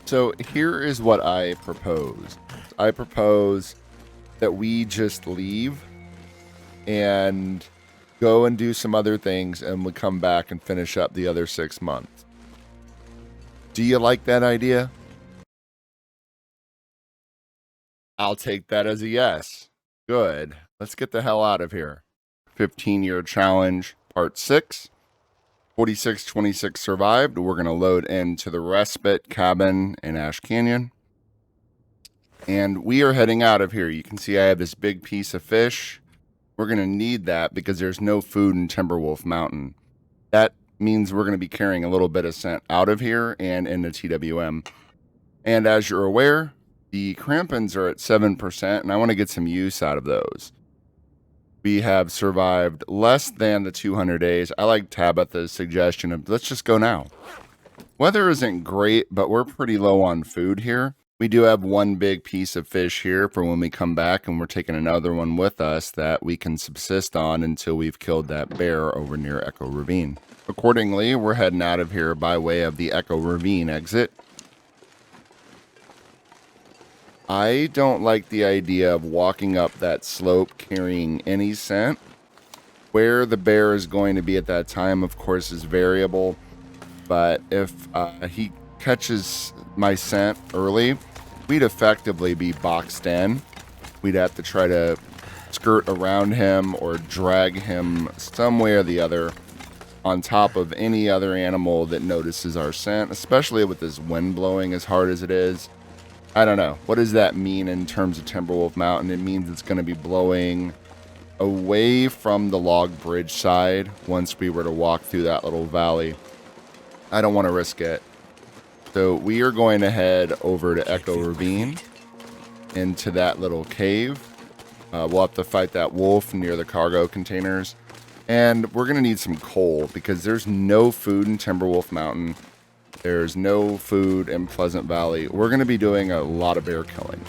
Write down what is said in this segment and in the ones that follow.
So here is what I propose. I propose that we just leave and go and do some other things, and we come back and finish up the other 6 months. Do you like that idea? I'll take that as a yes. Good. Let's get the hell out of here. 15-year challenge, part 6. 4626 survived. We're going to load into the respite cabin in Ash Canyon. And we are heading out of here. You can see I have this big piece of fish. We're going to need that because there's no food in Timberwolf Mountain. That means we're going to be carrying a little bit of scent out of here and into TWM. And as you're aware, the crampons are at 7%, and I want to get some use out of those. We have survived less than the 200 days. I like Tabitha's suggestion of let's just go now. Weather isn't great, but we're pretty low on food here. We do have one big piece of fish here for when we come back, and we're taking another one with us that we can subsist on until we've killed that bear over near Echo Ravine. Accordingly, we're heading out of here by way of the Echo Ravine exit. I don't like the idea of walking up that slope carrying any scent. Where the bear is going to be at that time, of course, is variable. But if he catches my scent early, we'd effectively be boxed in. We'd have to try to skirt around him or drag him some way or the other on top of any other animal that notices our scent, especially with this wind blowing as hard as it is. I don't know. What does that mean in terms of Timberwolf Mountain? It means it's going to be blowing away from the log bridge side once we were to walk through that little valley. I don't want to risk it. So we are going to head over to Echo Ravine into that little cave. We'll have to fight that wolf near the cargo containers. And we're going to need some coal because there's no food in Timberwolf Mountain. There's no food in Pleasant Valley. We're going to be doing a lot of bear killing.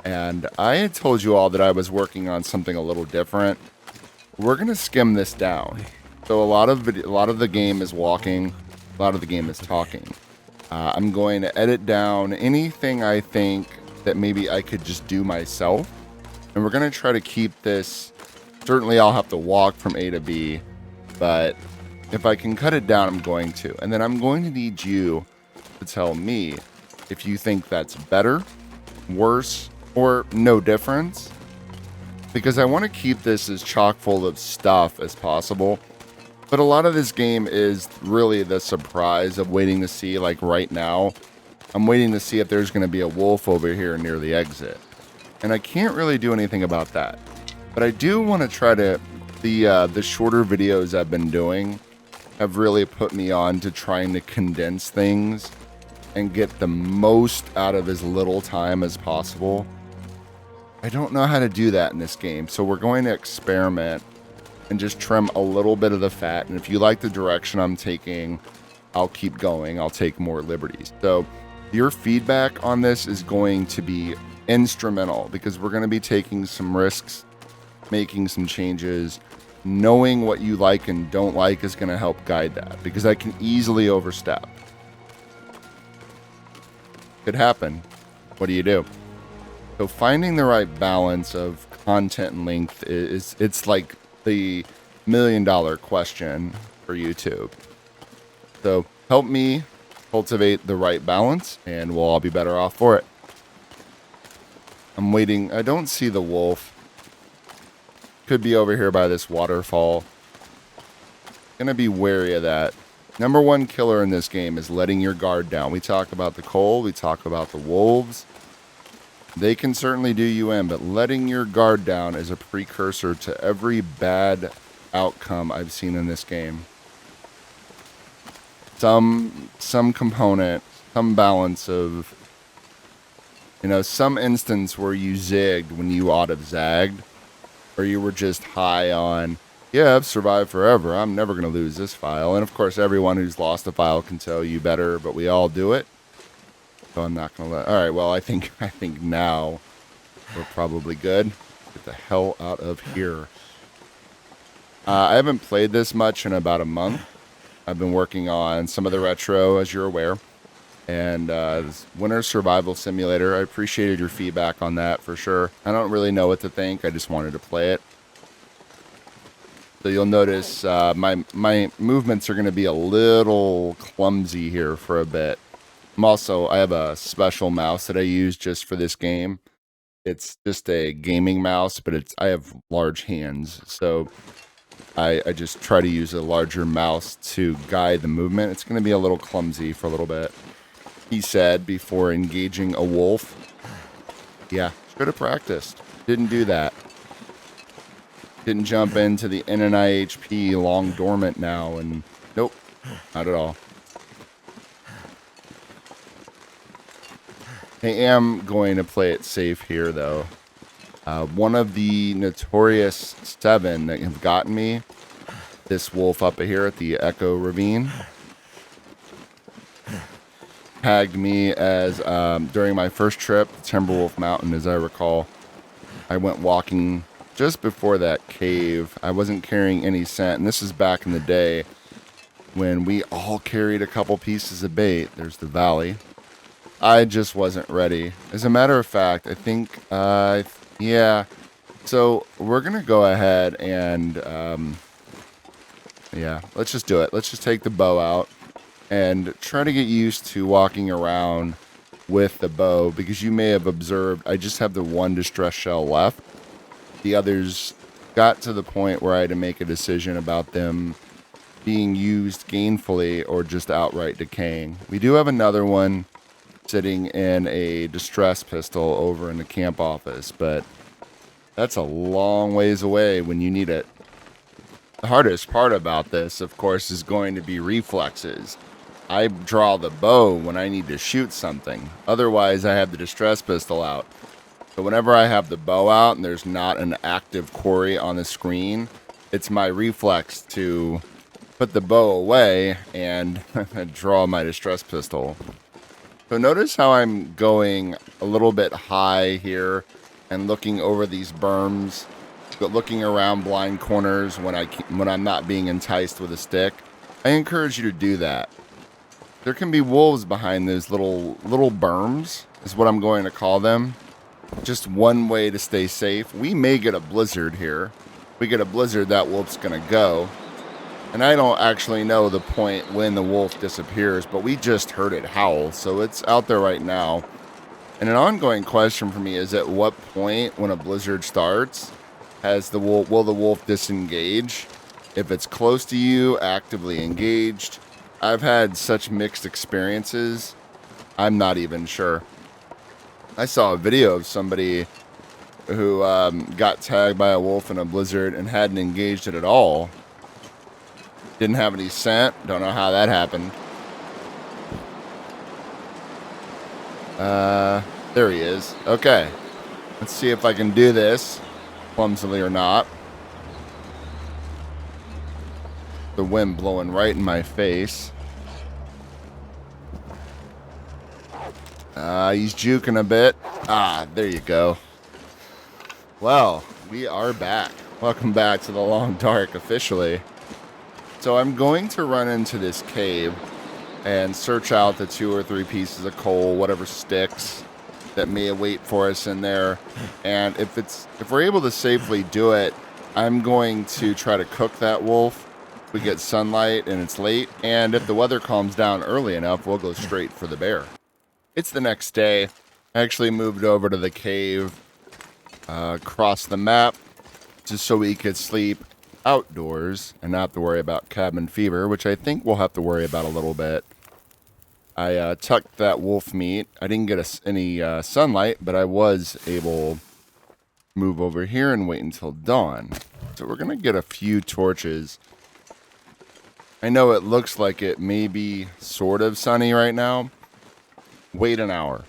And I had told you all that I was working on something a little different. We're going to skim this down. So a lot of the game is walking. A lot of the game is talking. I'm going to edit down anything I think that maybe I could just do myself. And we're going to try to keep this. Certainly I'll have to walk from A to B. But if I can cut it down, I'm going to. And then I'm going to need you to tell me if you think that's better, worse, or no difference. Because I want to keep this as chock full of stuff as possible. But a lot of this game is really the surprise of waiting to see, like right now. I'm waiting to see if there's going to be a wolf over here near the exit. And I can't really do anything about that. But I do want to try to... The shorter videos I've been doing have really put me on to trying to condense things and get the most out of as little time as possible. I don't know how to do that in this game, so we're going to experiment and just trim a little bit of the fat. And if you like the direction I'm taking, I'll keep going. I'll take more liberties. So your feedback on this is going to be instrumental because we're going to be taking some risks, making some changes. Knowing what you like and don't like is going to help guide that because I can easily overstep. Could happen. What do you do? So finding the right balance of content and length it's like the $1 million question for YouTube. So help me cultivate the right balance and we'll all be better off for it. I'm waiting. I don't see the wolf. Could be over here by this waterfall. Gonna be wary of that. Number one killer in this game is letting your guard down. We talk about the coal. We talk about the wolves. They can certainly do you in, but letting your guard down is a precursor to every bad outcome I've seen in this game. Some component, some balance of, some instance where you zigged when you ought to have zagged. Or you were just high on, yeah, I've survived forever. I'm never going to lose this file. And of course, everyone who's lost a file can tell you better, but we all do it. So I'm not going to let... All right, well, I think now we're probably good. Get the hell out of here. I haven't played this much in about a month. I've been working on some of the retro, as you're aware, and this Winter Survival Simulator. I appreciated your feedback on that for sure. I don't really know what to think. I just wanted to play it. So you'll notice my movements are going to be a little clumsy here for a bit. I have a special mouse that I use just for this game. It's just a gaming mouse, but I have large hands, so I just try to use a larger mouse to guide the movement. It's going to be a little clumsy for a little bit. He said before engaging a wolf. Yeah, should have practiced. Didn't do that. Didn't jump into the NNIHP long dormant now, and nope, not at all. I am going to play it safe here, though. One of the notorious 7 that have gotten me, this wolf up here at the Echo Ravine, tagged me as, during my first trip, Timberwolf Mountain, as I recall. I went walking just before that cave. I wasn't carrying any scent, and this is back in the day when we all carried a couple pieces of bait. There's the valley. I just wasn't ready. As a matter of fact, I think, yeah. So we're going to go ahead and, yeah, let's just do it. Let's just take the bow out and try to get used to walking around with the bow, because you may have observed I just have the one distress shell left. The others got to the point where I had to make a decision about them being used gainfully or just outright decaying. We do have another one sitting in a distress pistol over in the camp office, but that's a long ways away when you need it. The hardest part about this, of course, is going to be reflexes. I draw the bow when I need to shoot something. Otherwise, I have the distress pistol out. So whenever I have the bow out and there's not an active quarry on the screen, it's my reflex to put the bow away and draw my distress pistol. So notice how I'm going a little bit high here and looking over these berms, but looking around blind corners when I'm not being enticed with a stick. I encourage you to do that. There can be wolves behind those little berms, is what I'm going to call them. Just one way to stay safe. We may get a blizzard here. If we get a blizzard, that wolf's going to go. And I don't actually know the point when the wolf disappears, but we just heard it howl, so it's out there right now. And an ongoing question for me is, at what point when a blizzard starts, will the wolf disengage? If it's close to you, actively engaged. I've had such mixed experiences, I'm not even sure. I saw a video of somebody who got tagged by a wolf in a blizzard and hadn't engaged it at all. Didn't have any scent. Don't know how that happened. There he is. Okay. Let's see if I can do this clumsily or not. The wind blowing right in my face. He's juking a bit. There you go. Well, we are back. Welcome back to the Long Dark officially. So I'm going to run into this cave and search out the 2 or 3 pieces of coal, whatever sticks that may await for us in there. And if we're able to safely do it, I'm going to try to cook that wolf. We get sunlight and it's late, and if the weather calms down early enough, we'll go straight for the bear. It's the next day. I actually moved over to the cave across the map just so we could sleep outdoors and not have to worry about cabin fever, which I think we'll have to worry about a little bit. I tucked that wolf meat. I didn't get any sunlight, but I was able to move over here and wait until dawn. So we're going to get a few torches. I know it looks like it may be sort of sunny right now. Wait an hour.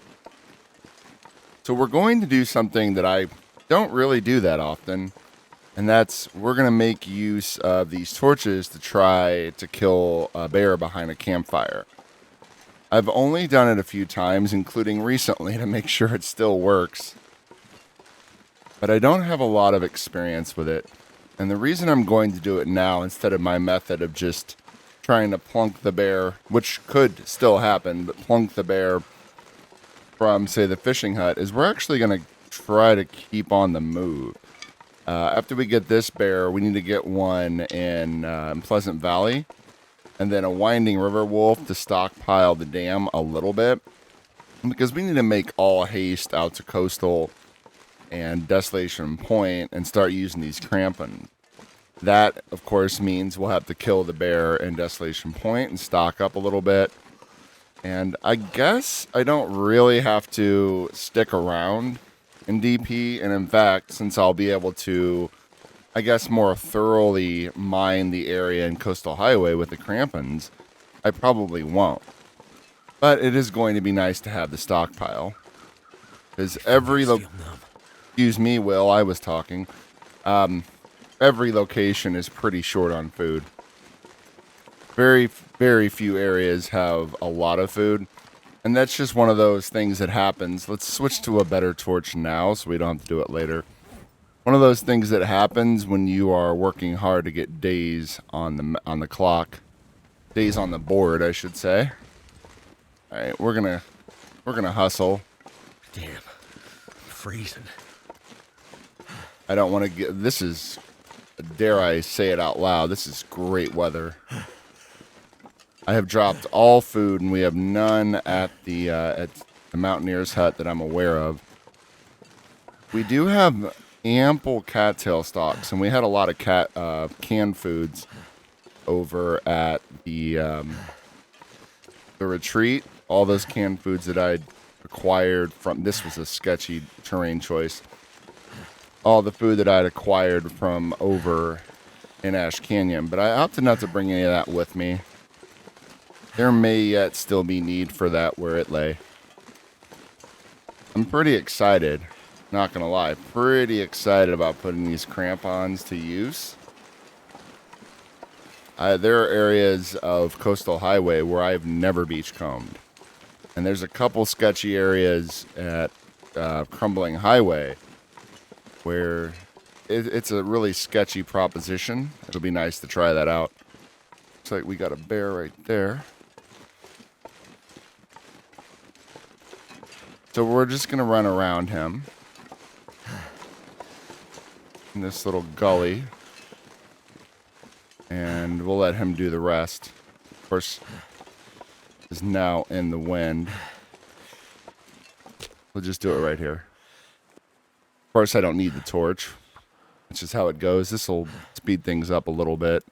So we're going to do something that I don't really do that often. And that's, we're going to make use of these torches to try to kill a bear behind a campfire. I've only done it a few times, including recently, to make sure it still works. But I don't have a lot of experience with it. And the reason I'm going to do it now, instead of my method of just trying to plunk the bear, which could still happen, but plunk the bear from, say, the fishing hut, is we're actually going to try to keep on the move. After we get this bear, we need to get one in Pleasant Valley, and then a winding river wolf to stockpile the dam a little bit, because we need to make all haste out to Coastal and Desolation Point and start using these crampons. That, of course, means we'll have to kill the bear in Desolation Point and stock up a little bit. And I guess I don't really have to stick around in DP. And in fact, since I'll be able to, I guess, more thoroughly mine the area in Coastal Highway with the crampons, I probably won't. But it is going to be nice to have the stockpile. Because excuse me, Will, I was talking. Every location is pretty short on food. Very, very few areas have a lot of food. And that's just one of those things that happens. Let's switch to a better torch now so we don't have to do it later. One of those things that happens when you are working hard to get days on the clock. Days on the board, I should say. Alright, we're gonna hustle. Damn. I'm freezing. I don't want to get... This is... Dare I say it out loud, this is great weather. I have dropped all food, and we have none at the Mountaineer's hut that I'm aware of. We do have ample cattail stocks, and we had a lot of canned foods over at the retreat. All those canned foods that I'd acquired from... This was a sketchy terrain choice. All the food that I'd acquired from over in Ash Canyon, but I opted not to bring any of that with me. There may yet still be need for that where it lay. I'm pretty excited, not gonna lie, pretty excited about putting these crampons to use. There are areas of Coastal Highway where I've never beachcombed. And there's a couple sketchy areas at Crumbling Highway where it's a really sketchy proposition. It'll be nice to try that out. Looks like we got a bear right there. So we're just going to run around him in this little gully. And we'll let him do the rest. Of course, is now in the wind. We'll just do it right here. Of course, I don't need the torch. That's just how it goes. This will speed things up a little bit.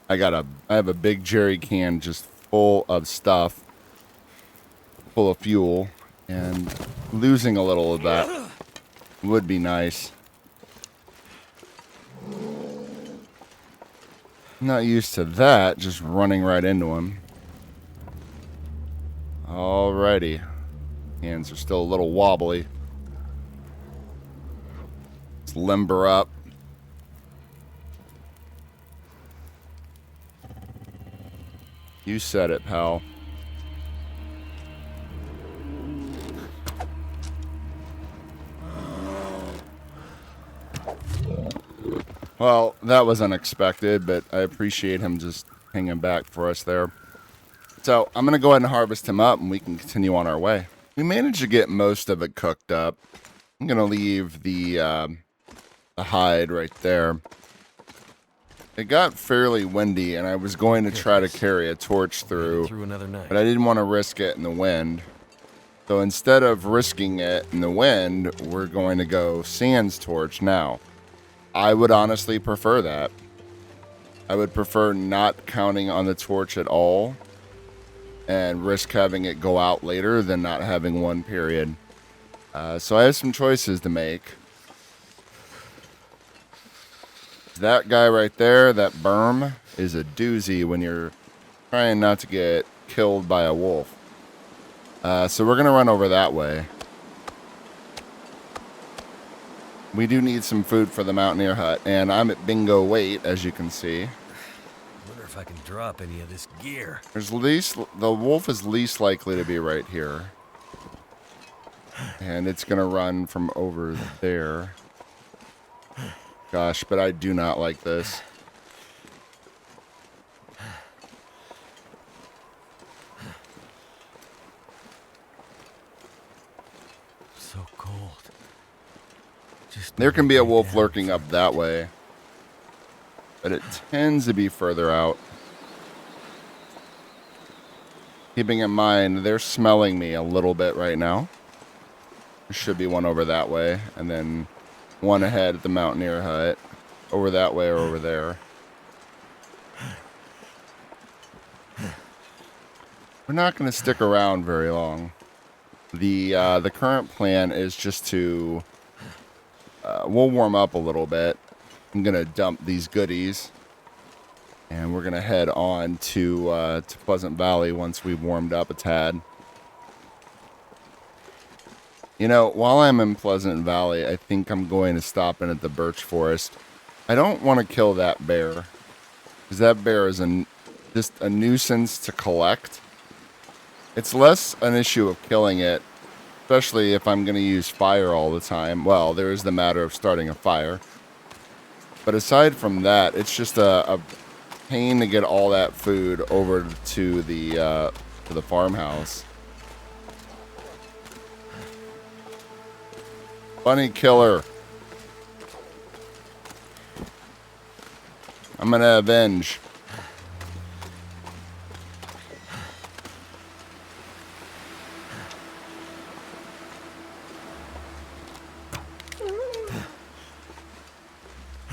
I have a big jerry can just full of stuff, full of fuel, and losing a little of that would be nice. Not used to that, just running right into him. Alrighty. Hands are still a little wobbly. Let's limber up. You said it, pal. Well, that was unexpected, but I appreciate him just hanging back for us there. So I'm going to go ahead and harvest him up, and we can continue on our way. We managed to get most of it cooked up. I'm going to leave the hide right there. It got fairly windy, and I was going to try to carry a torch through another night. But I didn't want to risk it in the wind. So instead of risking it in the wind, we're going to go sans torch now. I would honestly prefer that. I would prefer not counting on the torch at all and risk having it go out later than not having one, period. So I have some choices to make. That guy right there, that berm, is a doozy when you're trying not to get killed by a wolf. So we're going to run over that way. We do need some food for the Mountaineer hut, and I'm at bingo weight, as you can see. Wonder if I can drop any of this gear. The wolf is least likely to be right here. And it's going to run from over there. Gosh, but I do not like this. So cold. Just There can be a lay wolf down lurking for- up that way, but it tends to be further out. Keeping in mind, they're smelling me a little bit right now. There should be one over that way, and then one ahead at the Mountaineer hut. Over that way or over there. We're not going to stick around very long. The current plan is just to... we'll warm up a little bit. I'm going to dump these goodies. And we're going to head on to Pleasant Valley once we've warmed up a tad. You know, while I'm in Pleasant Valley, I think I'm going to stop in at the birch forest. I don't want to kill that bear. Because that bear is just a nuisance to collect. It's less an issue of killing it, especially if I'm going to use fire all the time. Well, there is the matter of starting a fire. But aside from that, it's just a pain to get all that food over to the farmhouse. Bunny killer. I'm going to avenge.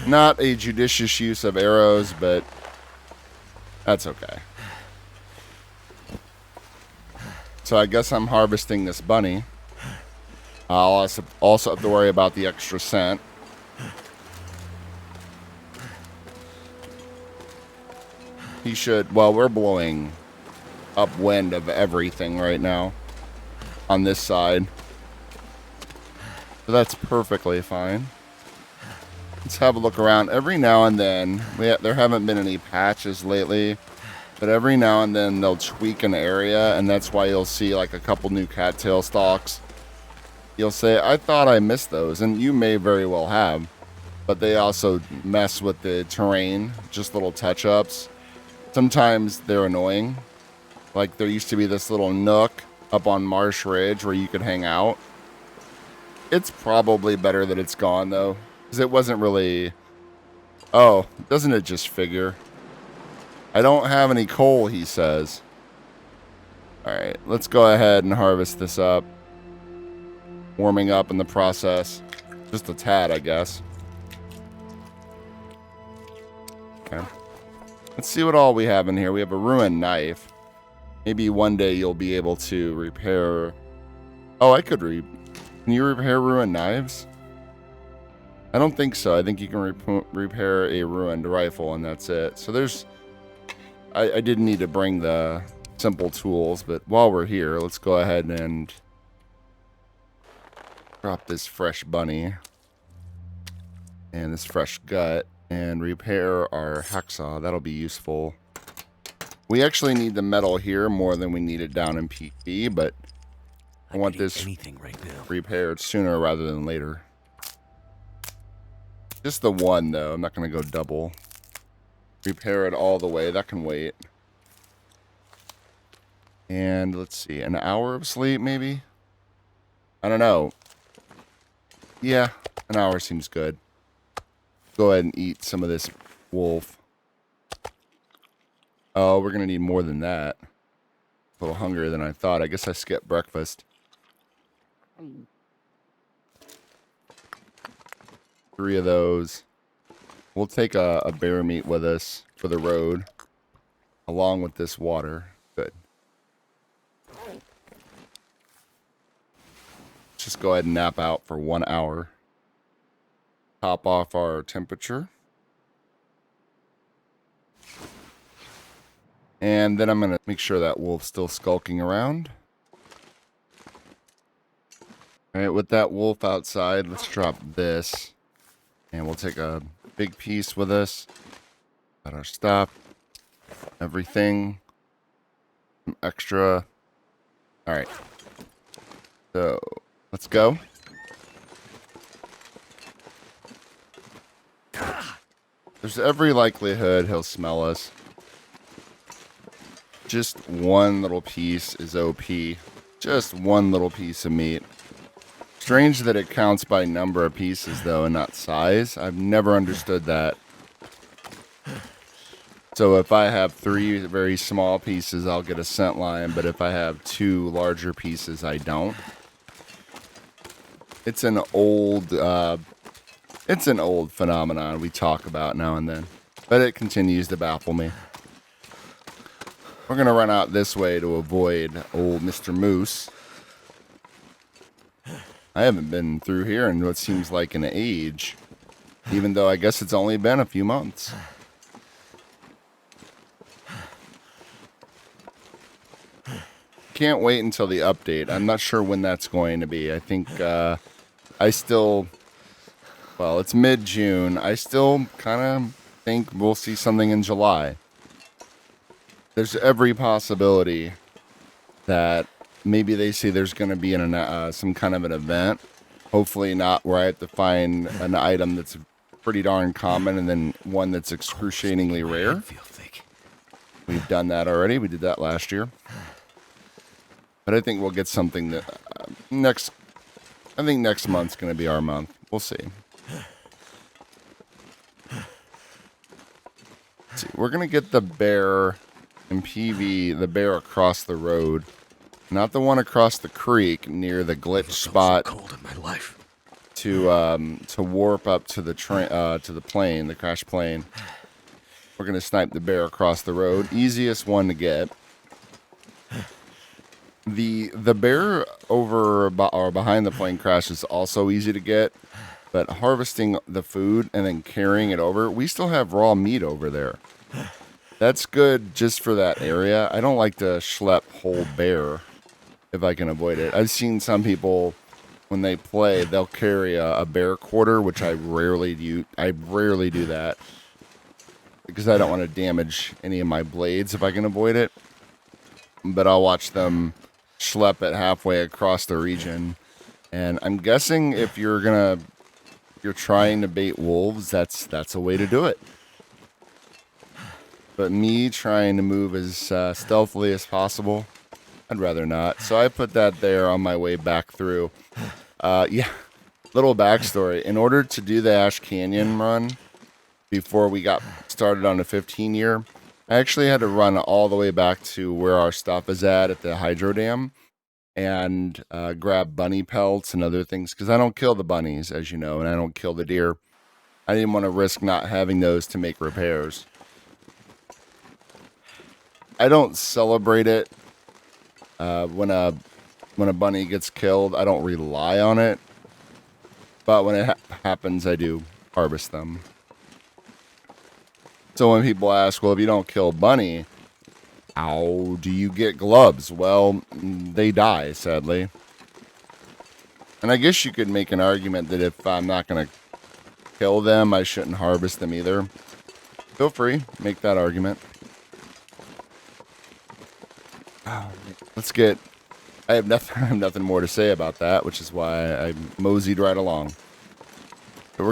Not a judicious use of arrows, but that's okay. So I guess I'm harvesting this bunny. I'll also have to worry about the extra scent. He should... Well, we're blowing upwind of everything right now on this side. So that's perfectly fine. Let's have a look around. Every now and then, there haven't been any patches lately, but every now and then they'll tweak an area, and that's why you'll see like a couple new cattail stalks. You'll say, I thought I missed those, and you may very well have, but they also mess with the terrain, just little touch-ups. Sometimes they're annoying. Like there used to be this little nook up on Marsh Ridge where you could hang out. It's probably better that it's gone, though. Because it wasn't really... Oh, doesn't it just figure? I don't have any coal, he says. Alright, let's go ahead and harvest this up. Warming up in the process. Just a tad, I guess. Okay. Let's see what all we have in here. We have a ruined knife. Maybe one day you'll be able to repair... Oh, I could Can you repair ruined knives? I don't think so. I think you can repair a ruined rifle and that's it. So there's... I didn't need to bring the simple tools, but while we're here, let's go ahead and drop this fresh bunny and this fresh gut and repair our hacksaw. That'll be useful. We actually need the metal here more than we need it down in PT, but I want this right now. repaired sooner rather than later. Just the one, though. I'm not going to go double. Repair it all the way. That can wait. And let's see. An hour of sleep, maybe? I don't know. Yeah, an hour seems good. Go ahead and eat some of this wolf. Oh, we're going to need more than that. A little hungrier than I thought. I guess I skipped breakfast. 3 of those. We'll take a bear meat with us for the road, along with this water. Good. Just go ahead and nap out for 1 hour. Top off our temperature. And then I'm going to make sure that wolf's still skulking around. Alright, with that wolf outside, let's drop this. And we'll take a big piece with us. Got our stuff. Everything. Some extra. Alright. So, let's go. There's every likelihood he'll smell us. Just one little piece is OP. Just one little piece of meat. Strange that it counts by number of pieces, though, and not size. I've never understood that. So if I have 3 very small pieces, I'll get a scent line, but if I have 2 larger pieces, I don't. It's an old phenomenon we talk about now and then, but it continues to baffle me. We're gonna run out this way to avoid old Mr. Moose. I haven't been through here in what seems like an age, even though I guess it's only been a few months. Can't wait until the update. I'm not sure when that's going to be. I think it's mid-June. I still kind of think we'll see something in July. There's every possibility that maybe they say there's going to be some kind of an event. Hopefully not where I have to find an item that's pretty darn common and then one that's excruciatingly rare. We've done that already. We did that last year. But I think we'll get something that I think next month's going to be our month. We'll see. Let's see. We're going to get the bear in PV, the bear across the road. Not the one across the creek near the glitch spot. So cold in my life. To warp up to the plane, the crash plane. We're going to snipe the bear across the road. Easiest one to get. The bear over or behind the plane crash is also easy to get, but harvesting the food and then carrying it over, we still have raw meat over there. That's good just for that area. I don't like to schlep whole bear if I can avoid it. I've seen some people, when they play, they'll carry a bear quarter, which I rarely do. I rarely do that because I don't want to damage any of my blades if I can avoid it. But I'll watch them schlep it halfway across the region, and I'm guessing if you're trying to bait wolves, that's a way to do it. But me trying to move as stealthily as possible, I'd rather not. So I put that there on my way back through. Yeah, little backstory. In order to do the Ash Canyon run before we got started on the 15-year, I actually had to run all the way back to where our stuff is at the hydro dam and grab bunny pelts and other things because I don't kill the bunnies, as you know, and I don't kill the deer. I didn't want to risk not having those to make repairs. I don't celebrate it when a bunny gets killed. I don't rely on it, but when it happens, I do harvest them. So when people ask, well, if you don't kill bunny, how do you get gloves? Well, they die, sadly. And I guess you could make an argument that if I'm not going to kill them, I shouldn't harvest them either. Feel free, make that argument. Let's get... I have nothing more to say about that, which is why I moseyed right along. But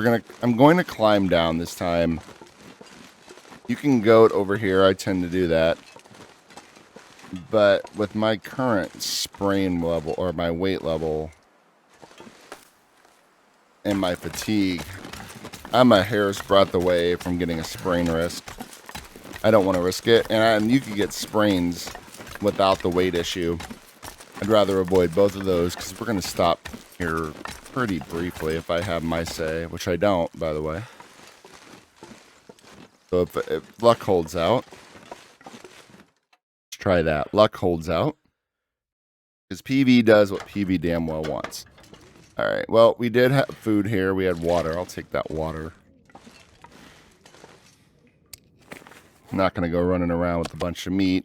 I'm going to climb down this time. You can goat over here. I tend to do that. But with my current sprain level, or my weight level, and my fatigue, I'm a hair's breadth away from getting a sprain risk. I don't want to risk it. And you can get sprains without the weight issue. I'd rather avoid both of those because we're going to stop here pretty briefly if I have my say, which I don't, by the way. So if luck holds out, let's try that. Luck holds out. Because PV does what PV damn well wants. Alright, well, we did have food here. We had water. I'll take that water. I'm not going to go running around with a bunch of meat.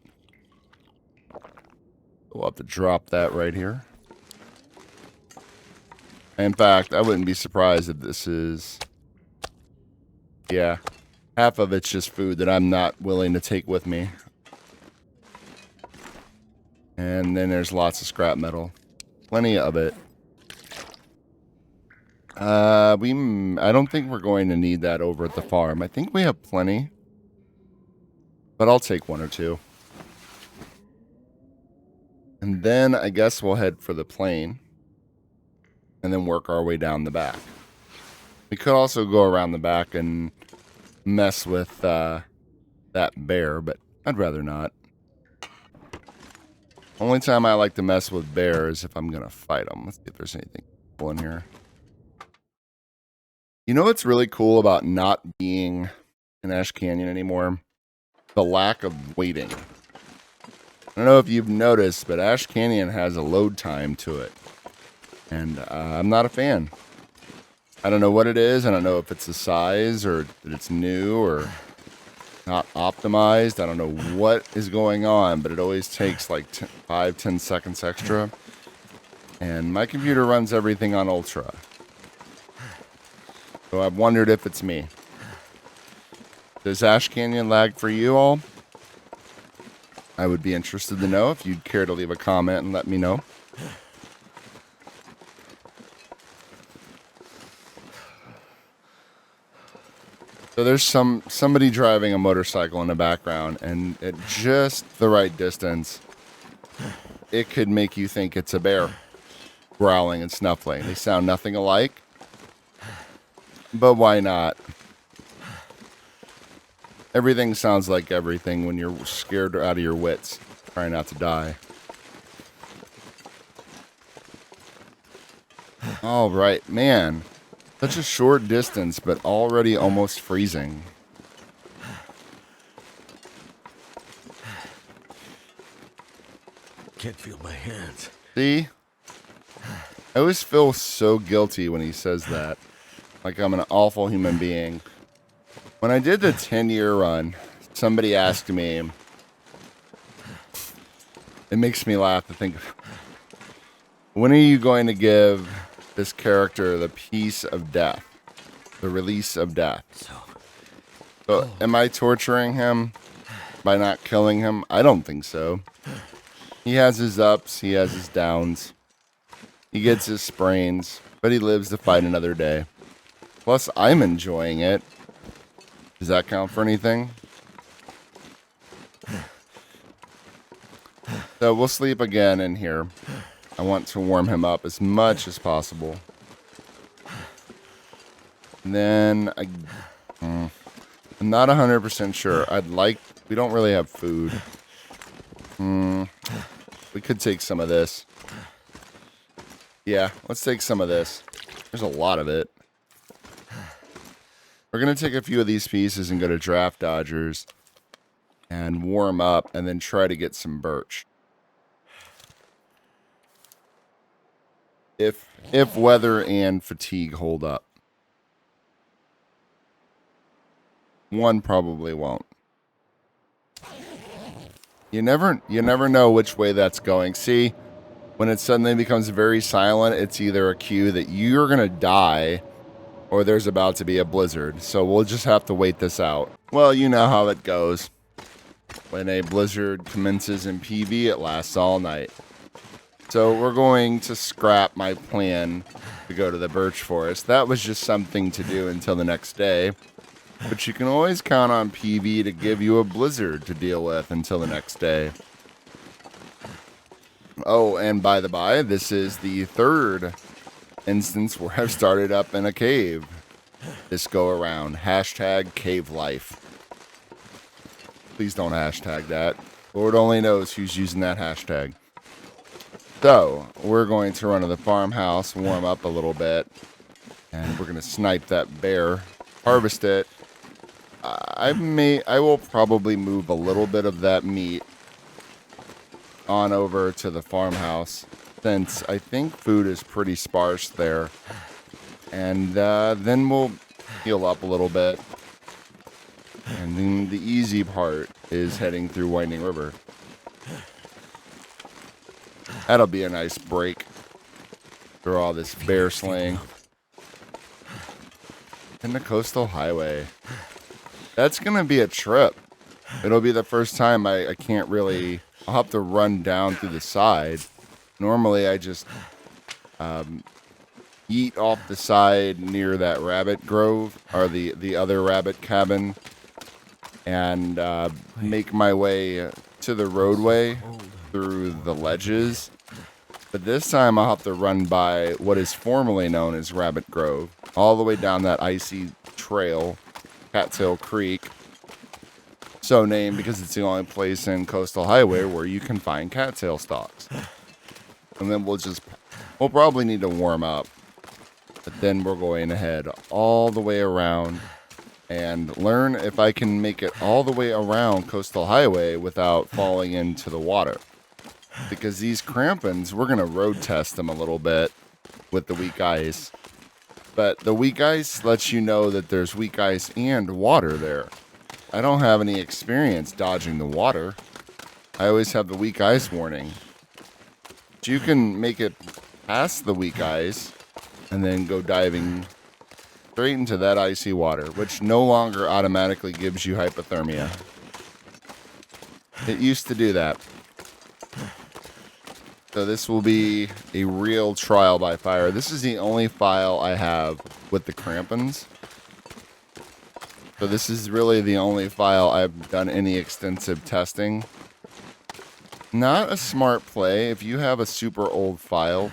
We'll have to drop that right here. In fact, I wouldn't be surprised if this is... Yeah. Half of it's just food that I'm not willing to take with me. And then there's lots of scrap metal. Plenty of it. I don't think we're going to need that over at the farm. I think we have plenty, but I'll take one or two. And then I guess we'll head for the plane and then work our way down the back. We could also go around the back and mess with that bear, but I'd rather not. Only time I like to mess with bears is if I'm going to fight them. Let's see if there's anything cool in here. You know what's really cool about not being in Ash Canyon anymore? The lack of waiting. I don't know if you've noticed, but Ash Canyon has a load time to it. And I'm not a fan. I don't know what it is. I don't know if it's the size or that it's new or not optimized. I don't know what is going on, but it always takes like 5-10 seconds extra. And my computer runs everything on Ultra. So I've wondered if it's me. Does Ash Canyon lag for you all? I would be interested to know if you'd care to leave a comment and let me know. So there's somebody driving a motorcycle in the background, and at just the right distance, it could make you think it's a bear growling and snuffling. They sound nothing alike, but why not? Everything sounds like everything when you're scared out of your wits, trying not to die. All right, man. Such a short distance, but already almost freezing. Can't feel my hands. See? I always feel so guilty when he says that. Like I'm an awful human being. When I did the 10-year run, somebody asked me, it makes me laugh to think, when are you going to give this character the peace of death, the release of death? So am I torturing him by not killing him? I don't think so. He has his ups, he has his downs, he gets his sprains, but he lives to fight another day. Plus, I'm enjoying it. Does that count for anything? So we'll sleep again in here. I want to warm him up as much as possible. And then I'm not 100% sure. We don't really have food. We could take some of this. Yeah, let's take some of this. There's a lot of it. We're going to take a few of these pieces and go to Draft Dodgers and warm up and then try to get some birch. If weather and fatigue hold up. One probably won't. You never know which way that's going. See, when it suddenly becomes very silent, it's either a cue that you're going to die or there's about to be a blizzard. So we'll just have to wait this out. Well, you know how it goes. When a blizzard commences in PV, it lasts all night. So we're going to scrap my plan to go to the birch forest. That was just something to do until the next day. But you can always count on PV to give you a blizzard to deal with until the next day. Oh, and by the by, this is the third instance where I've started up in a cave this go around. Hashtag cave life. Please don't hashtag that. Lord only knows who's using that hashtag. So, we're going to run to the farmhouse, warm up a little bit, and we're going to snipe that bear, harvest it. I will probably move a little bit of that meat on over to the farmhouse, since I think food is pretty sparse there. And then we'll heal up a little bit. And then the easy part is heading through Winding River. That'll be a nice break through all this bear slaying. And the coastal highway. That's going to be a trip. It'll be the first time I can't really... I'll have to run down through the side. Normally I just yeet off the side near that rabbit grove, or the other rabbit cabin, and make my way to the roadway through the ledges. But this time I'll have to run by what is formerly known as Rabbit Grove, all the way down that icy trail, Cattail Creek, so named because it's the only place in Coastal Highway where you can find cattail stalks. And then we'll probably need to warm up, but then we're going to head all the way around and learn if I can make it all the way around Coastal Highway without falling into the water. Because these crampons, we're going to road test them a little bit with the weak ice. But the weak ice lets you know that there's weak ice and water there. I don't have any experience dodging the water. I always have the weak ice warning. But you can make it past the weak ice and then go diving straight into that icy water, which no longer automatically gives you hypothermia. It used to do that. So this will be a real trial by fire. This is the only file I have with the crampons. So this is really the only file I've done any extensive testing. Not a smart play. If you have a super old file,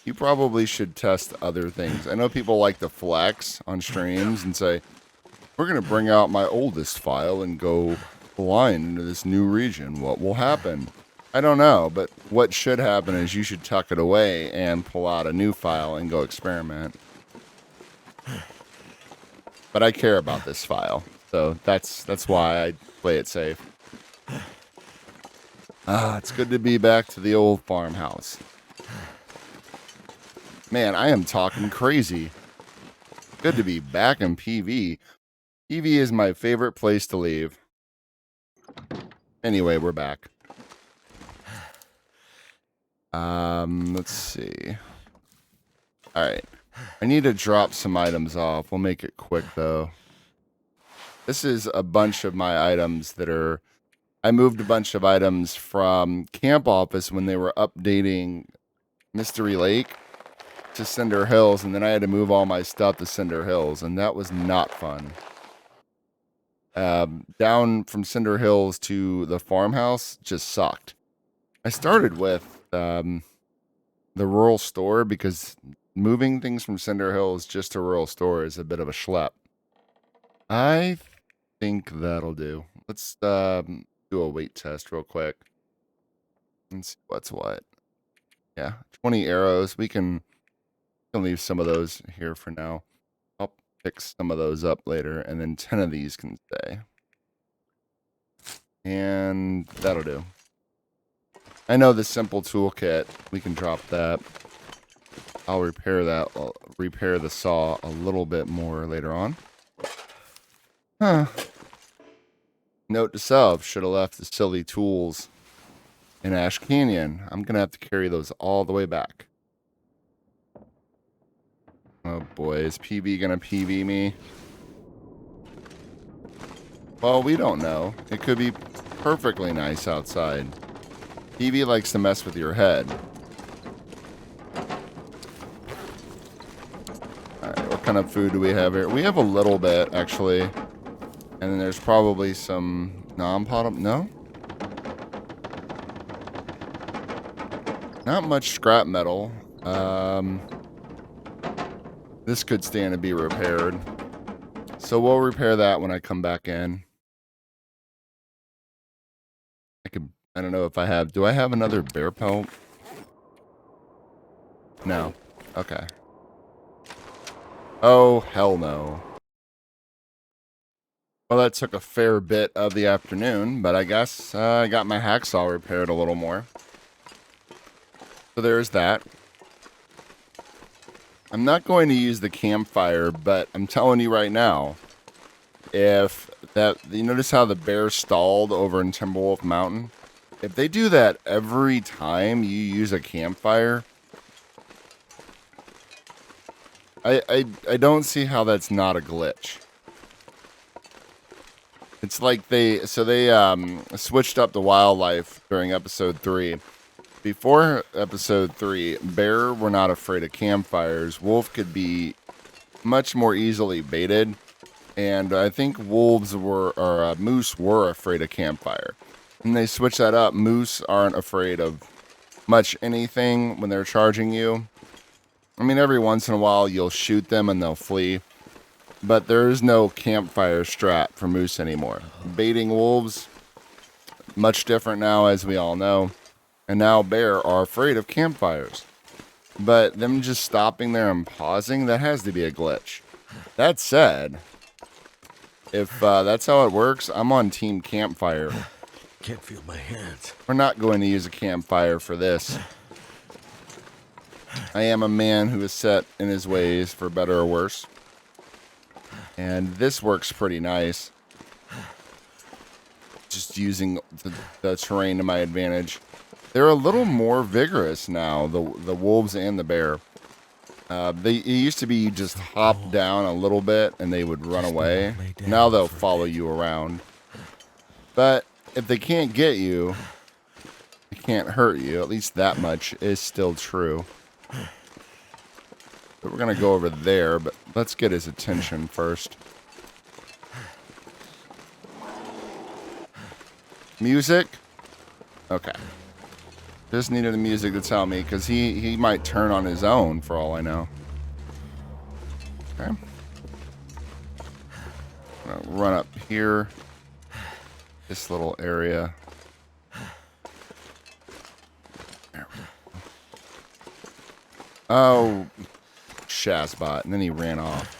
you probably should test other things. I know people like to flex on streams and say, we're going to bring out my oldest file and go blind into this new region. What will happen? I don't know, but what should happen is you should tuck it away and pull out a new file and go experiment. But I care about this file, so that's why I play it safe. It's good to be back to the old farmhouse. Man, I am talking crazy. Good to be back in PV. PV is my favorite place to leave. Anyway, we're back. Let's see. Alright. I need to drop some items off. We'll make it quick, though. This is a bunch of my items that are... I moved a bunch of items from Camp Office when they were updating Mystery Lake to Cinder Hills, and then I had to move all my stuff to Cinder Hills, and that was not fun. Down from Cinder Hills to the farmhouse just sucked. I started with the rural store because moving things from Cinder Hills just to rural store is a bit of a schlep. I think that'll do. Let's do a weight test real quick. Let's see what's what. Yeah, 20 arrows. We can leave some of those here for now. I'll pick some of those up later, and then 10 of these can stay. And that'll do. I know the simple toolkit. We can drop that. I'll repair that. I'll repair the saw a little bit more later on. Huh. Note to self, should have left the silly tools in Ash Canyon. I'm going to have to carry those all the way back. Oh boy, is PV going to PV me? Well, we don't know. It could be perfectly nice outside. PV likes to mess with your head. Alright, what kind of food do we have here? We have a little bit, actually. And then there's probably some non-pot... No? Not much scrap metal. This could stand to be repaired. So we'll repair that when I come back in. I don't know if I have... Do I have another bear pelt? No. Okay. Oh, hell no. Well, that took a fair bit of the afternoon, but I guess I got my hacksaw repaired a little more. So there's that. I'm not going to use the campfire, but I'm telling you right now, if that... You notice how the bear stalled over in Timberwolf Mountain? If they do that every time you use a campfire, I don't see how that's not a glitch. It's like they switched up the wildlife during episode 3, before episode 3, bear were not afraid of campfires. Wolf could be much more easily baited. And I think moose were afraid of campfire. And they switch that up. Moose aren't afraid of much anything when they're charging you. I mean, every once in a while you'll shoot them and they'll flee. But there is no campfire strat for moose anymore. Baiting wolves, much different now, as we all know. And now bear are afraid of campfires. But them just stopping there and pausing, that has to be a glitch. That said, if that's how it works, I'm on team campfire. Can't feel my hands. We're not going to use a campfire for this. I am a man who is set in his ways, for better or worse. And this works pretty nice. Just using the terrain to my advantage. They're a little more vigorous now, the wolves and the bear. It used to be you just hop down a little bit and they would run away. Now they'll follow you around. But if they can't get you, they can't hurt you. At least that much is still true. But we're going to go over there, but let's get his attention first. Music? Okay. Just needed the music to tell me, because he might turn on his own, for all I know. Okay. I'm gonna run up here. This little area. There we go. Oh, Shazbot, and then he ran off.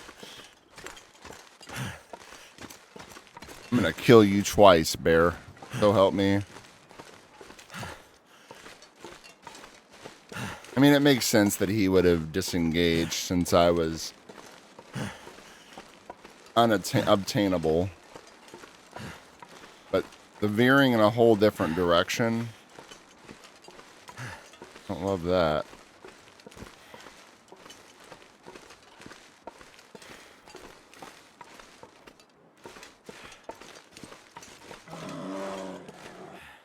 I'm gonna kill you twice, bear. So help me. I mean, it makes sense that he would have disengaged since I was unobtainable. But the veering in a whole different direction, I don't love that.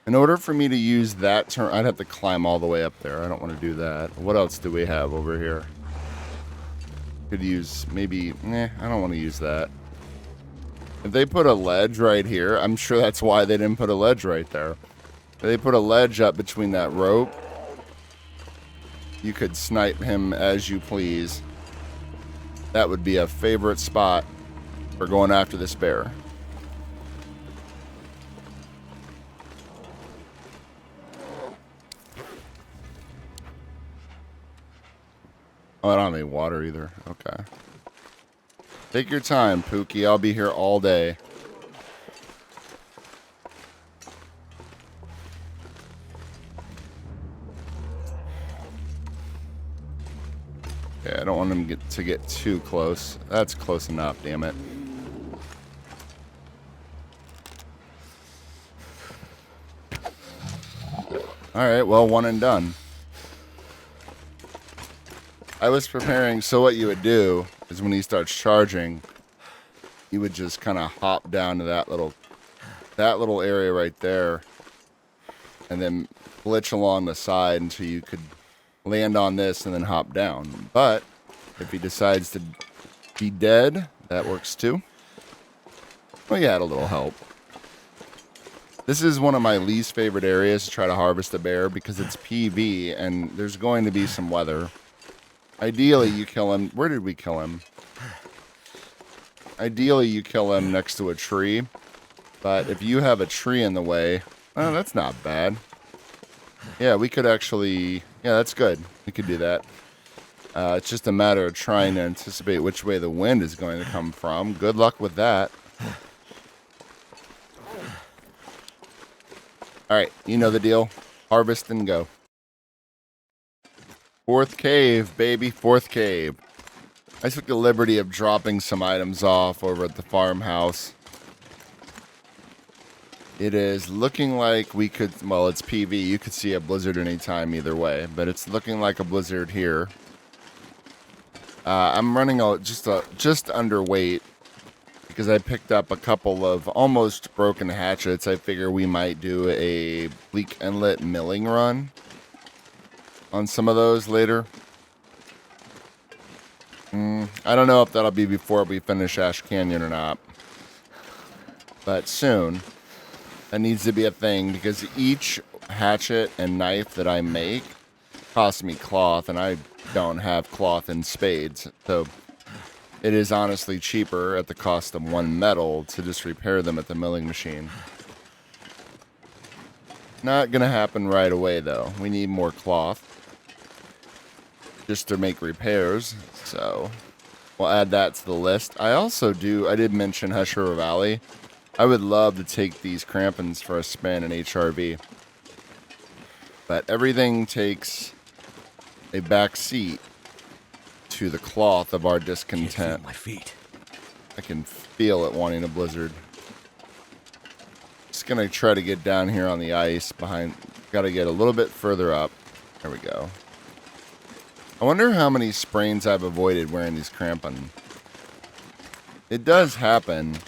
In order for me to use that turn, I'd have to climb all the way up there. I don't want to do that. What else do we have over here? Could use maybe... I don't want to use that. If they put a ledge right here, I'm sure that's why they didn't put a ledge right there. If they put a ledge up between that rope, you could snipe him as you please. That would be a favorite spot for going after this bear. Oh, I don't have any water either. Okay. Take your time, Pookie. I'll be here all day. Okay, I don't want him to get too close. That's close enough, damn it. Alright, well, one and done. I was preparing, so what you would do is when he starts charging, you would just kind of hop down to that little area right there, and then glitch along the side until you could land on this and then hop down. But if he decides to be dead, that works too. Well, you had a little help. This is one of my least favorite areas to try to harvest a bear because it's PV and there's going to be some weather. Ideally, you kill him. Where did we kill him? Ideally, you kill him next to a tree. But if you have a tree in the way, oh, that's not bad. Yeah, we could actually... Yeah, that's good. We could do that. It's just a matter of trying to anticipate which way the wind is going to come from. Good luck with that. Alright, you know the deal. Harvest and go. Fourth cave, baby. Fourth cave. I took the liberty of dropping some items off over at the farmhouse. It is looking like we could... Well, it's PV. You could see a blizzard anytime either way. But it's looking like a blizzard here. I'm running just underweight. Because I picked up a couple of almost broken hatchets. I figure we might do a Bleak Inlet milling run. on some of those later. I don't know if that'll be before we finish Ash Canyon or not. But soon. That needs to be a thing because each hatchet and knife that I make costs me cloth, and I don't have cloth in spades. So it is honestly cheaper at the cost of one metal to just repair them at the milling machine. Not going to happen right away, though. We need more cloth just to make repairs, so we'll add that to the list. I did mention Hush River Valley. I would love to take these crampons for a spin in HRV, but everything takes a back seat to the cloth of our discontent. Can't feel my feet. I can feel it wanting a blizzard. Just gonna try to get down here on the ice behind. Gotta get a little bit further up. There we go. I wonder how many sprains I've avoided wearing these crampons. It does happen.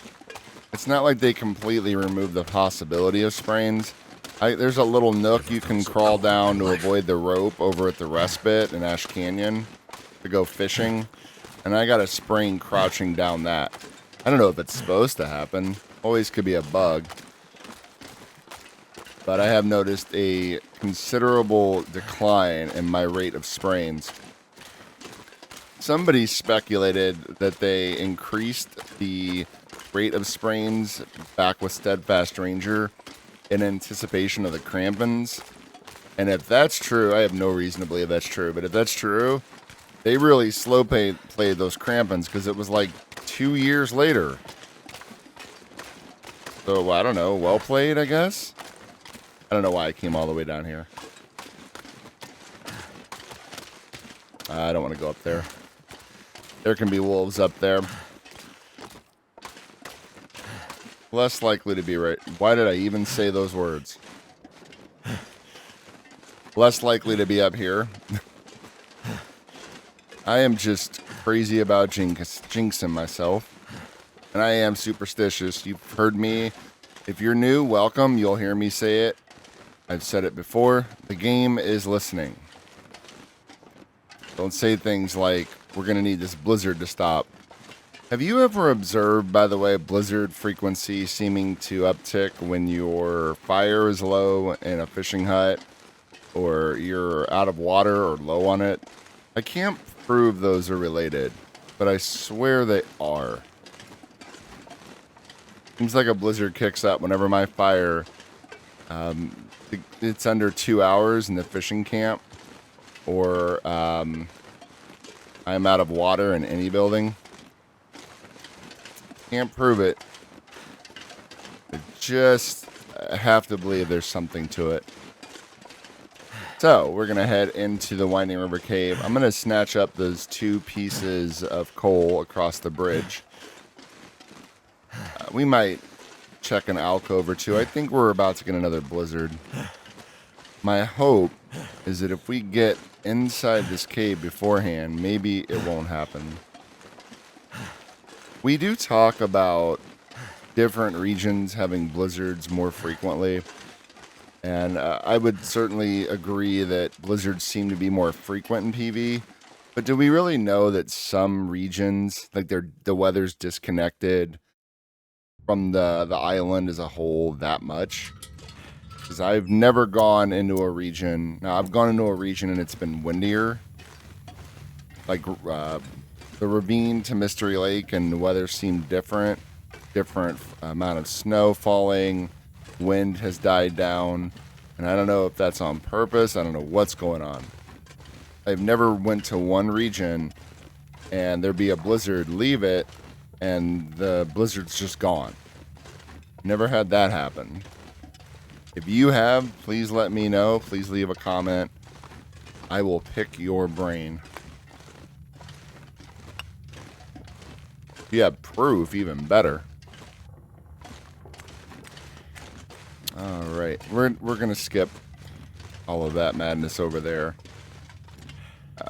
It's not like they completely remove the possibility of sprains. There's a little nook you can crawl down to avoid the rope over at the respite in Ash Canyon to go fishing. And I got a sprain crouching down that. I don't know if it's supposed to happen. Always could be a bug. But I have noticed a considerable decline in my rate of sprains. Somebody speculated that they increased the rate of sprains back with Steadfast Ranger in anticipation of the crampons. And if that's true, I have no reason to believe that's true. But if that's true, they really slow played those crampons because it was like 2 years later. So, I don't know. Well played, I guess? I don't know why I came all the way down here. I don't want to go up there. There can be wolves up there. Less likely to be right. Why did I even say those words? Less likely to be up here. I am just crazy about jinxing myself. And I am superstitious. You've heard me. If you're new, welcome. You'll hear me say it. I've said it before. The game is listening. Don't say things like, we're going to need this blizzard to stop. Have you ever observed, by the way, blizzard frequency seeming to uptick when your fire is low in a fishing hut or you're out of water or low on it? I can't prove those are related, but I swear they are. Seems like a blizzard kicks up whenever my fire, it's under 2 hours in the fishing camp, or I'm out of water in any building. Can't prove it. I just have to believe there's something to it. So, we're going to head into the Winding River Cave. I'm going to snatch up those 2 pieces of coal across the bridge. We might check an alcove or 2. I think we're about to get another blizzard. My hope is that if we get inside this cave beforehand, maybe it won't happen. We do talk about different regions having blizzards more frequently. And I would certainly agree that blizzards seem to be more frequent in PV. But do we really know that some regions, like the weather's disconnected from the island as a whole that much? Because I've never gone into a region. Now, I've gone into a region and it's been windier. Like the ravine to Mystery Lake, and the weather seemed different. Different amount of snow falling. Wind has died down. And I don't know if that's on purpose. I don't know what's going on. I've never went to one region and there'd be a blizzard, leave it, and the blizzard's just gone. Never had that happen. If you have, please let me know. Please leave a comment. I will pick your brain. If you have proof, even better. All right, we're gonna skip all of that madness over there.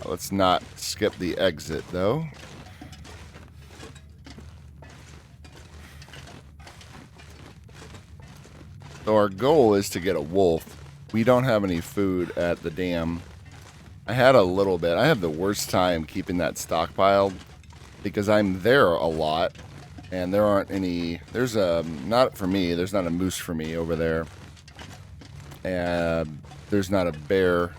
Let's not skip the exit though. So our goal is to get a wolf. We don't have any food at the dam. I had a little bit. I have the worst time keeping that stockpiled because I'm there a lot, and there aren't any. There's a not for me. There's not a moose for me over there, and there's not a bear.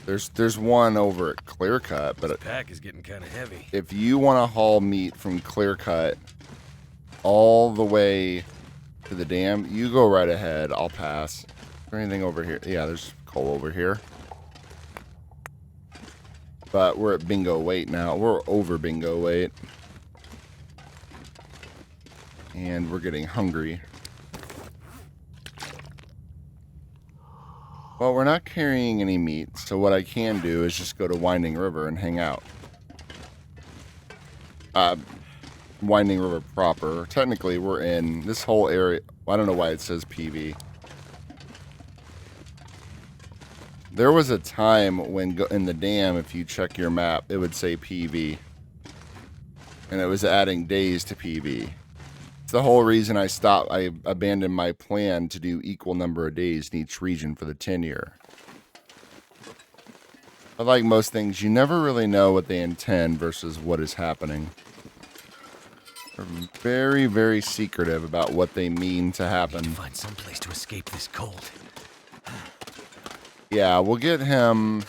There's one over at Clearcut, but This pack is getting kind of heavy. if you want to haul meat from Clearcut all the way to the dam, you go right ahead. I'll pass. Is there anything over here? Yeah, there's coal over here. But we're at bingo weight now. We're over bingo weight. And we're getting hungry. Well, we're not carrying any meat, so what I can do is just go to Winding River and hang out. Winding River proper. Technically, we're in this whole area. I don't know why it says PV. There was a time when in the dam, if you check your map, it would say PV. And it was adding days to PV. It's the whole reason I abandoned my plan to do equal number of days in each region for the 10-year. But like most things, you never really know what they intend versus what is happening. They're very, very secretive about what they mean to happen. Need to find some place to escape this cold. Yeah, we'll get him.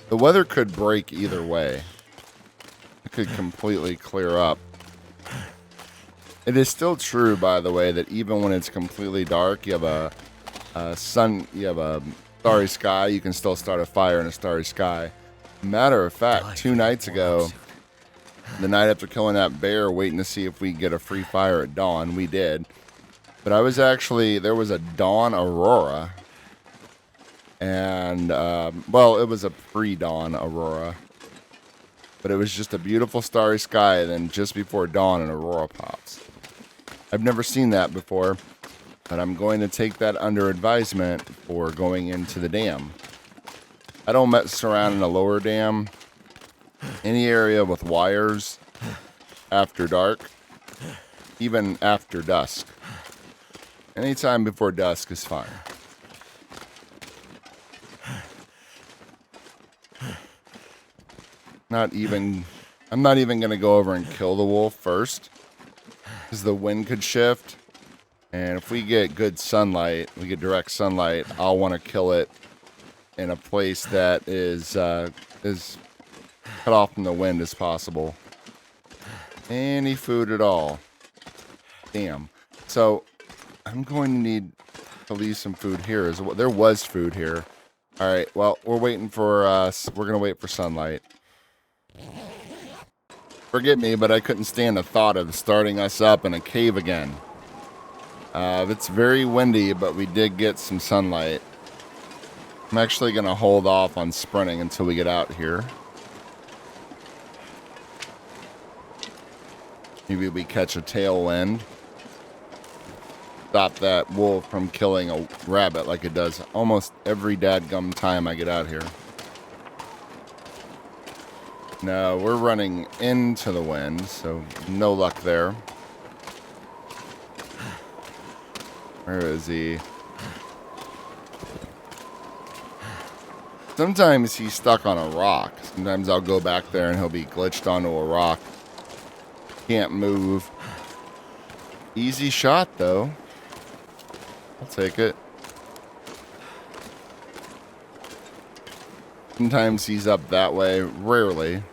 The weather could break either way. It could completely clear up. It is still true, by the way, that even when it's completely dark, you have a starry sky. You can still start a fire in a starry sky. Matter of fact, 2 nights ago, the night after killing that bear, waiting to see if we get a free fire at dawn, we did. But there was a dawn aurora. And, well, it was a pre-dawn aurora. But it was just a beautiful starry sky, and then just before dawn, an aurora pops. I've never seen that before, but I'm going to take that under advisement for going into the dam. I don't mess around in a lower dam. Any area with wires after dark, even after dusk. Anytime before dusk is fine. I'm not even going to go over and kill the wolf first, because the wind could shift, and if we get good sunlight, we get direct sunlight, I'll want to kill it in a place that is cut off from the wind as possible. Any food at all. Damn. So I'm going to need to leave some food here as well. There was food here. All right. Well, we're going to wait for sunlight. Forgive me, but I couldn't stand the thought of starting us up in a cave again. It's very windy, but we did get some sunlight. I'm actually going to hold off on sprinting until we get out here. Maybe we catch a tailwind. Stop that wolf from killing a rabbit like it does almost every dadgum time I get out here. No, we're running into the wind, so no luck there. Where is he? Sometimes he's stuck on a rock. Sometimes I'll go back there and he'll be glitched onto a rock. Can't move. Easy shot, though. I'll take it. Sometimes he's up that way. Rarely.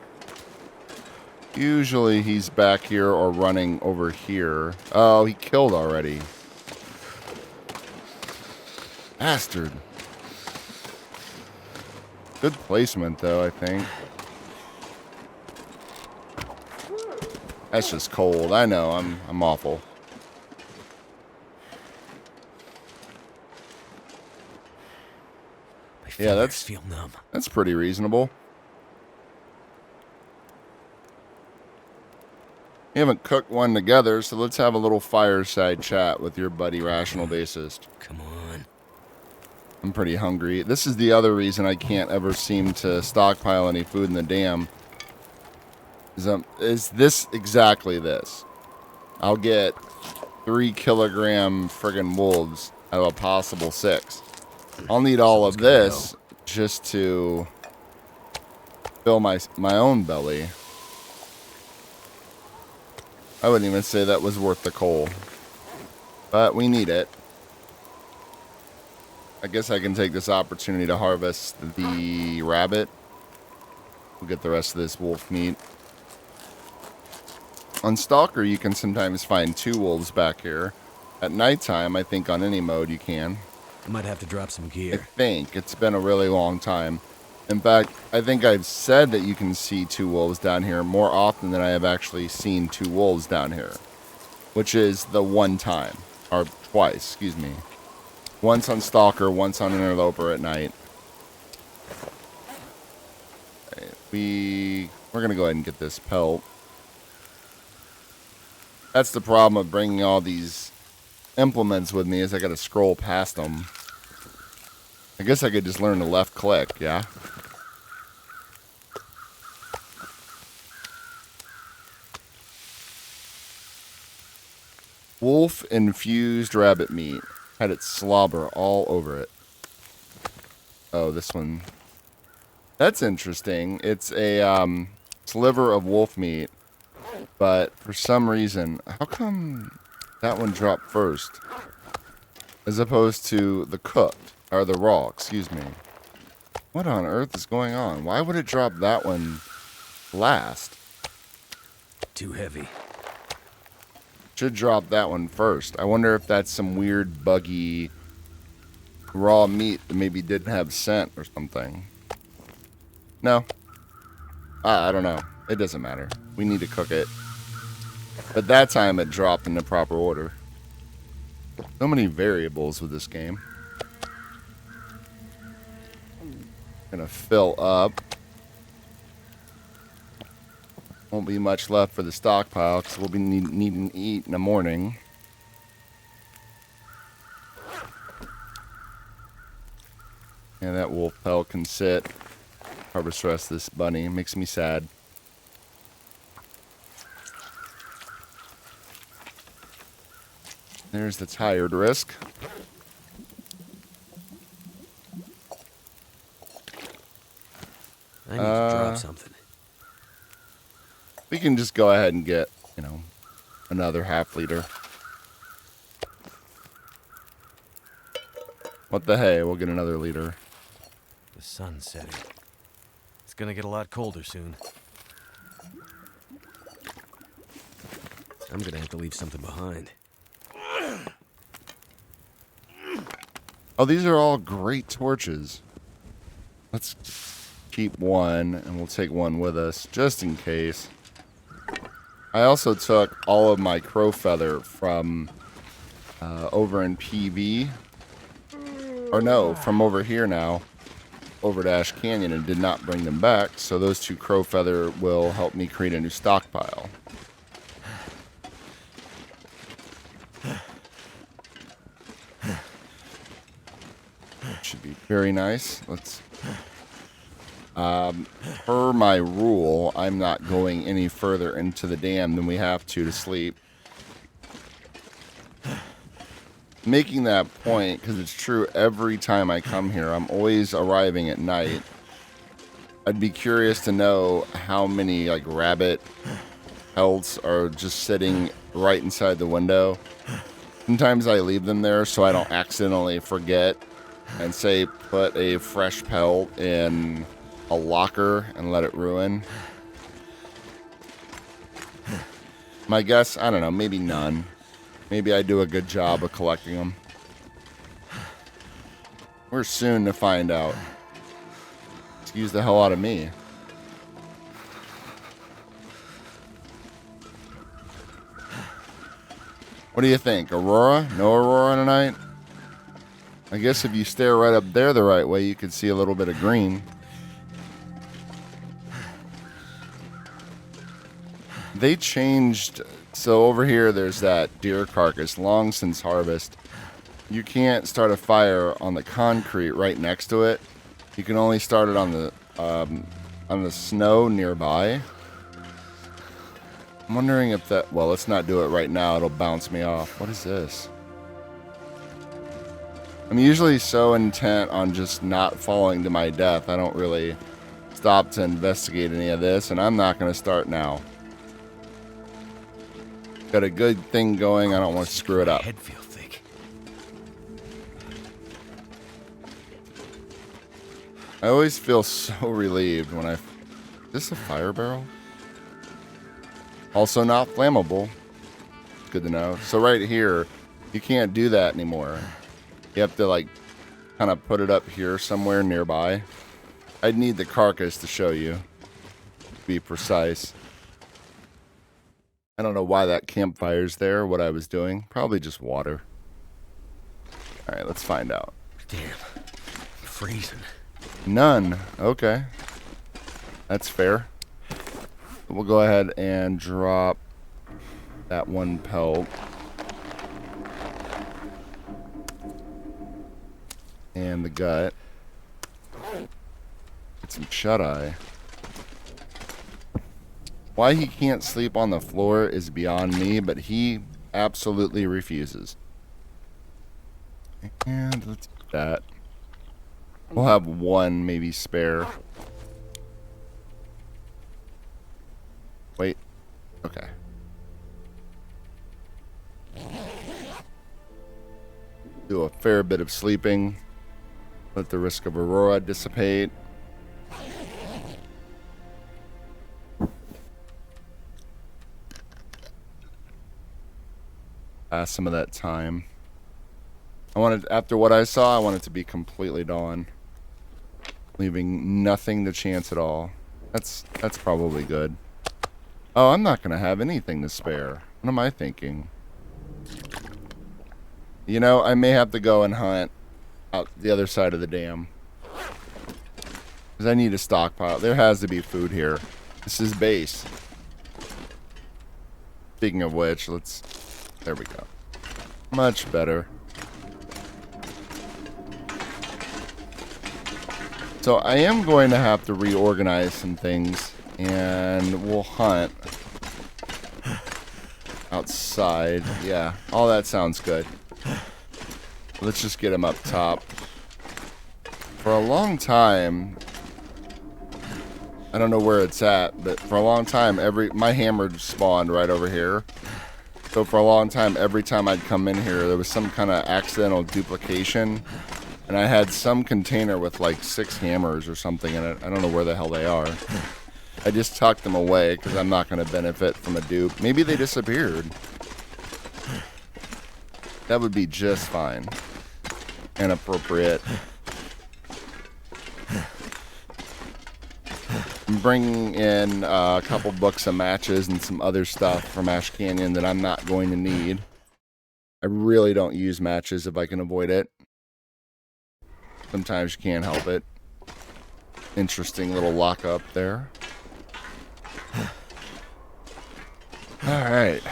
Usually he's back here or running over here. Oh, he killed already. Bastard. Good placement, though, I think. That's just cold. I know. I'm awful. Yeah, feel numb. That's pretty reasonable. We haven't cooked one together, so let's have a little fireside chat with your buddy Rational Bassist. Come on. I'm pretty hungry. This is the other reason I can't ever seem to stockpile any food in the dam. Is this exactly this? I'll get 3 kilogram friggin' wolves out of a possible 6. I'll need all of this just to fill my own belly. I wouldn't even say that was worth the coal. But we need it. I guess I can take this opportunity to harvest the rabbit. We'll get the rest of this wolf meat. On Stalker, you can sometimes find 2 wolves back here. At nighttime, I think on any mode you can. I might have to drop some I gear. think. It's been a really long time. In fact, I think I've said that you can see 2 wolves down here more often than I have actually seen 2 wolves down here. Which is the one time. Or twice, excuse me. Once on Stalker, once on Interloper at night. We're going to go ahead and get this pelt. That's the problem of bringing all these implements with me, is I got to scroll past them. I guess I could just learn to left click, yeah? Wolf infused rabbit meat. Had it slobber all over it. Oh, this one. That's interesting. It's a sliver of wolf meat. But for some reason, how come that one dropped first? As opposed to the cooked, or the raw, excuse me. What on earth is going on? Why would it drop that one last? Too heavy. Should drop that one first. I wonder if that's some weird, buggy, raw meat that maybe didn't have scent or something. No. I don't know. It doesn't matter. We need to cook it. But that time it dropped in the proper order. So many variables with this game. Gonna fill up. Won't be much left for the stockpile because we'll be needing to eat in the morning. And that wolf pelt can sit. Harvest the rest of this bunny. Makes me sad. There's the tired risk. I need to drop something. We can just go ahead and get, another half liter. What the hey? We'll get another liter. The sun's setting. It's gonna get a lot colder soon. I'm gonna have to leave something behind. Oh, these are all great torches. Let's keep one, and we'll take one with us, just in case. I also took all of my crow feather from over in PV. Or no, from over here now, over to Ash Canyon, and did not bring them back. So those 2 crow feather will help me create a new stockpile. Should be very nice. Let's... per my rule, I'm not going any further into the dam than we have to sleep. Making that point, because it's true every time I come here, I'm always arriving at night. I'd be curious to know how many, rabbit pelts are just sitting right inside the window. Sometimes I leave them there so I don't accidentally forget and say put a fresh pelt in a locker and let it ruin. My guess, I don't know, maybe none. Maybe I do a good job of collecting them. We're soon to find out. Excuse the hell out of me. What do you think? Aurora? No Aurora tonight? I guess if you stare right up there the right way, you could see a little bit of green. They changed... So over here, there's that deer carcass, long since harvest. You can't start a fire on the concrete right next to it. You can only start it on the snow nearby. I'm wondering if that... Well, let's not do it right now. It'll bounce me off. What is this? I'm usually so intent on just not falling to my death. I don't really stop to investigate any of this, and I'm not going to start now. Got a good thing going. I don't want to screw it up. Head feel thick. I always feel so relieved when Is this a fire barrel? Also not flammable. Good to know. So right here, you can't do that anymore. You have to like kind of put it up here somewhere nearby. I'd need the carcass to show you. To be precise. I don't know why that campfire's there, what I was doing. Probably just water. Alright, let's find out. Damn. I'm freezing. None. Okay. That's fair. We'll go ahead and drop that one pelt. And the gut. Get some shut-eye. Why he can't sleep on the floor is beyond me, but he absolutely refuses. And let's do that. We'll have one maybe spare. Wait. Okay. Do a fair bit of sleeping. Let the risk of Aurora dissipate. Pass some of that time. After what I saw, I want it to be completely dawn. Leaving nothing to chance at all. That's probably good. Oh, I'm not going to have anything to spare. What am I thinking? You know, I may have to go and hunt out the other side of the dam. Because I need a stockpile. There has to be food here. This is base. Speaking of which, there we go. Much better. So I am going to have to reorganize some things, and we'll hunt outside. Yeah, all that sounds good. Let's just get him up top. For a long time, I don't know where it's at, but for a long time, my hammer spawned right over here. So for a long time, every time I'd come in here, there was some kind of accidental duplication. And I had some container with like 6 hammers or something in it. I don't know where the hell they are. I just tucked them away because I'm not going to benefit from a dupe. Maybe they disappeared. That would be just fine. And appropriate. I'm bringing in a couple books of matches and some other stuff from Ash Canyon that I'm not going to need. I really don't use matches if I can avoid it. Sometimes you can't help it. Interesting little lockup there. Alright.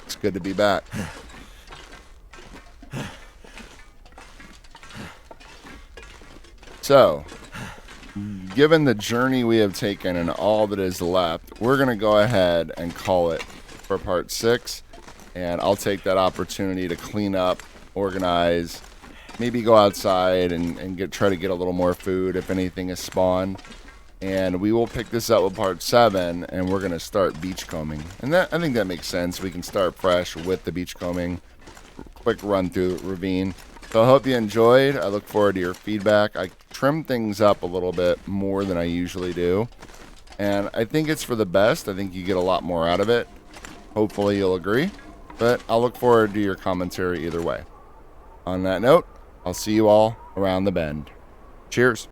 It's good to be back. So, given the journey we have taken and all that is left, we're going to go ahead and call it for part 6. And I'll take that opportunity to clean up, organize, maybe go outside and try to get a little more food if anything is spawned. And we will pick this up with part 7, and we're going to start beachcombing. And I think that makes sense. We can start fresh with the beachcombing. Quick run through Ravine. So I hope you enjoyed. I look forward to your feedback. I trimmed things up a little bit more than I usually do. And I think it's for the best. I think you get a lot more out of it. Hopefully you'll agree. But I'll look forward to your commentary either way. On that note, I'll see you all around the bend. Cheers.